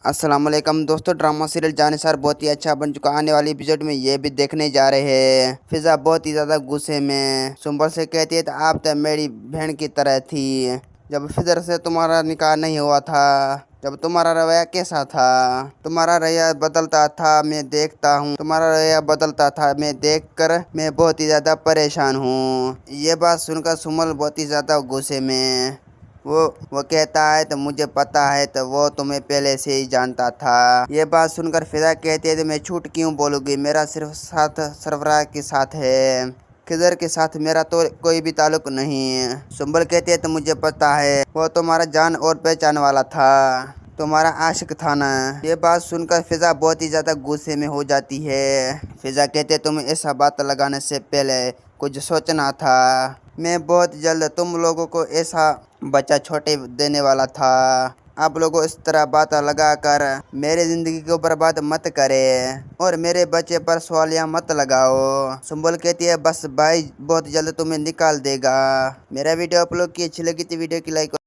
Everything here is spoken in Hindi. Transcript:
अस्सलाम वालेकुम दोस्तों, ड्रामा सीरियल जानिसार बहुत ही अच्छा बन चुका। आने वाली एपिसोड में ये भी देखने जा रहे हैं। फिजा बहुत ही ज़्यादा गुस्से में सुंबल से कहती है तो आप तो मेरी बहन की तरह थी। जब फिजर से तुम्हारा निकाह नहीं हुआ था, जब तुम्हारा रवैया कैसा था? तुम्हारा रवैया बदलता था, मैं देखता हूँ। तुम्हारा रवैया बदलता था, मैं देखकर मैं बहुत ही ज़्यादा परेशान हूँ। ये बात सुनकर सुमल बहुत ही ज़्यादा गुस्से में वो कहता है तो मुझे पता है, तो वो तुम्हें पहले से ही जानता था। ये बात सुनकर फिजा कहती है तो मैं झूठ क्यों बोलूँगी, मेरा सिर्फ साथ सरफराज के साथ है, खिजर के साथ मेरा तो कोई भी ताल्लुक नहीं है। सुंबल कहती है तो मुझे पता है, वो तुम्हारा जान और पहचान वाला था, तुम्हारा आशिक था ना। ये बात सुनकर फिजा बहुत ही ज़्यादा गुस्से में हो जाती है। फिजा कहते तुम्हें ऐसा बात लगाने से पहले कुछ सोचना था। मैं बहुत जल्द तुम लोगों को ऐसा बच्चा छोटे देने वाला था। आप लोगों इस तरह बात लगाकर मेरे ज़िंदगी को बर्बाद मत करें और मेरे बच्चे पर सवालियाँ मत लगाओ। सुंबल कहती है बस भाई बहुत जल्द तुम्हें निकाल देगा। मेरा वीडियो आप लोग की अच्छी लगी तो वीडियो की लाइक